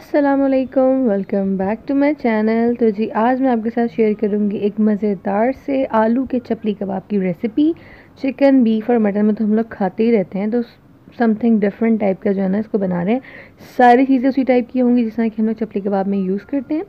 अस्सलामुअलैकुम, welcome back to my channel. तो जी आज मैं आपके साथ शेयर करूंगी एक मज़ेदार से आलू के चपली कबाब की रेसिपी। चिकन, बीफ और मटन में तो हम लोग खाते ही रहते हैं, तो समथिंग डिफरेंट टाइप का जो है ना इसको बना रहे हैं। सारी चीज़ें उसी टाइप की होंगी जिस तरह कि हम लोग चपली कबाब में यूज़ करते हैं।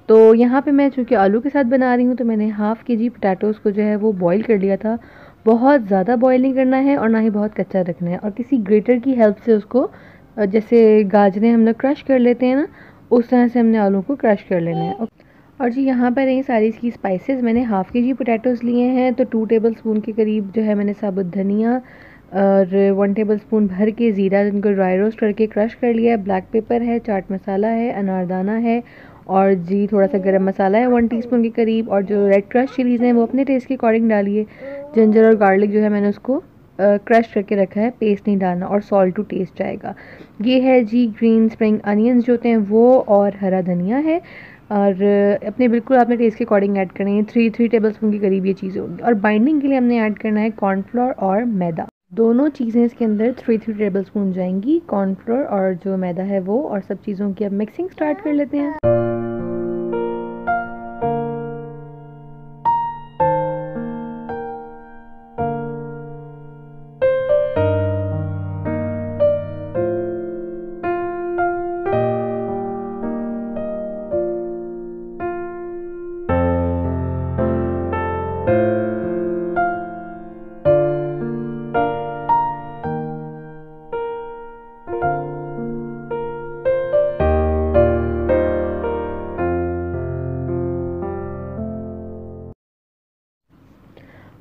तो यहाँ पे मैं चूँकि आलू के साथ बना रही हूँ तो मैंने हाफ़ के जी पोटैटोज़ को जो है वो बॉईल कर लिया था। बहुत ज़्यादा बॉईल नहीं करना है और ना ही बहुत कच्चा रखना है, और किसी ग्रेटर की हेल्प से उसको जैसे गाजरें हम लोग क्रश कर लेते हैं ना, उस तरह से हमने आलू को क्रश कर लेना है। और जी यहाँ पर ये सारी की स्पाइसेस मैंने हाफ़ के जी पोटैटोज़ लिए हैं, तो 2 टेबल स्पून के करीब जो है मैंने साबुत धनिया और 1 टेबल स्पून भर के ज़ीरा, जिनको ड्राई रोस्ट करके क्रश कर लिया है। ब्लैक पेपर है, चाट मसाला है, अनारदाना है और जी थोड़ा सा गरम मसाला है 1 टीस्पून के करीब। और जो रेड क्रश चिलीज़ हैं वो अपने टेस्ट के अकॉर्डिंग डालिए। जिंजर और गार्लिक जो है मैंने उसको क्रश करके रखा है, पेस्ट नहीं डालना, और सॉल्ट टू टेस्ट आएगा। ये है जी ग्रीन स्प्रिंग अनियंस जो होते हैं वो, और हरा धनिया है। और अपने बिल्कुल आपने टेस्ट के अकॉर्डिंग ऐड करनी है। 3 टेबल स्पून के करीब ये चीज़ें होंगी। और बाइंडिंग के लिए हमने ऐड करना है कॉर्नफ्लोर और मैदा। दोनों चीज़ें इसके अंदर 3 टेबल स्पून जाएंगी, कॉर्नफ्लोर और जो मैदा है वो। और सब चीज़ों की अब मिक्सिंग स्टार्ट कर लेते हैं।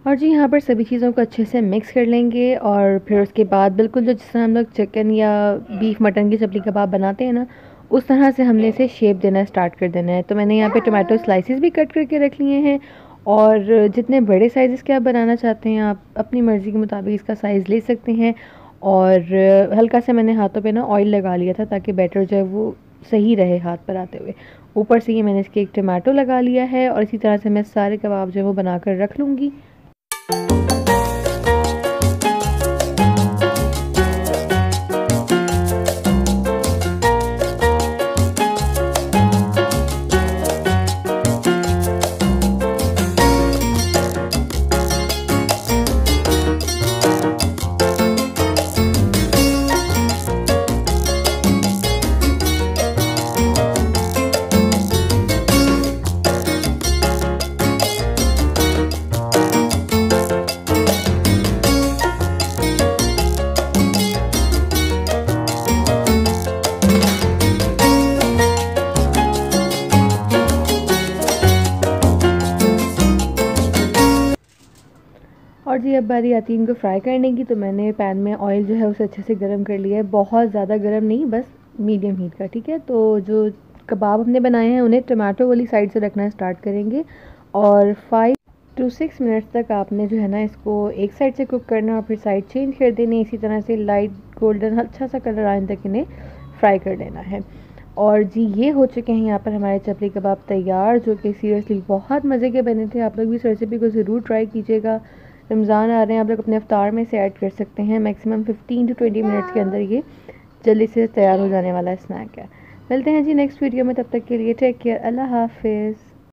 और जी यहाँ पर सभी चीज़ों को अच्छे से मिक्स कर लेंगे। और फिर उसके बाद बिल्कुल जो जिस तरह हम लोग चिकन या बीफ मटन की चपली कबाब बनाते हैं ना, उस तरह से हमने इसे शेप देना स्टार्ट कर देना है। तो मैंने यहाँ पे टोमेटो स्लाइसेस भी कट करके रख लिए हैं। और जितने बड़े साइज़ के आप बनाना चाहते हैं आप अपनी मर्ज़ी के मुताबिक इसका साइज़ ले सकते हैं। और हल्का से मैंने हाथों पे ना ऑयल लगा लिया था ताकि बैटर जो है वो सही रहे हाथ पर आते हुए। ऊपर से ये मैंने इसके एक टमाटो लगा लिया है। और इसी तरह से मैं सारे कबाब जो है वो बनाकर रख लूँगी। और जी अब बारी आती है इनको फ्राई करने की। तो मैंने पैन में ऑयल जो है उसे अच्छे से गर्म कर लिया है, बहुत ज़्यादा गर्म नहीं, बस मीडियम हीट का, ठीक है। तो जो कबाब हमने बनाए हैं उन्हें टमाटो वाली साइड से रखना स्टार्ट करेंगे। और 5 to 6 मिनट्स तक आपने जो है ना इसको एक साइड से कुक करना और फिर साइड चेंज कर देनी। इसी तरह से लाइट गोल्डन अच्छा सा कलर आने तक इन्हें फ्राई कर लेना है। और जी ये हो चुके हैं यहाँ पर हमारे चपली कबाब तैयार, जो कि सीरियसली बहुत मज़े के बने थे। आप लोग भी इस रेसिपी को ज़रूर ट्राई कीजिएगा। रमज़ान आ रहे हैं, आप लोग अपने अफ्तार में से ऐड कर सकते हैं। मैक्सिमम 15 to 20 मिनट्स के अंदर ये जल्दी से तैयार हो जाने वाला स्नैक है। मिलते हैं जी नेक्स्ट वीडियो में, तब तक के लिए टेक केयर, अल्लाह हाफिज़।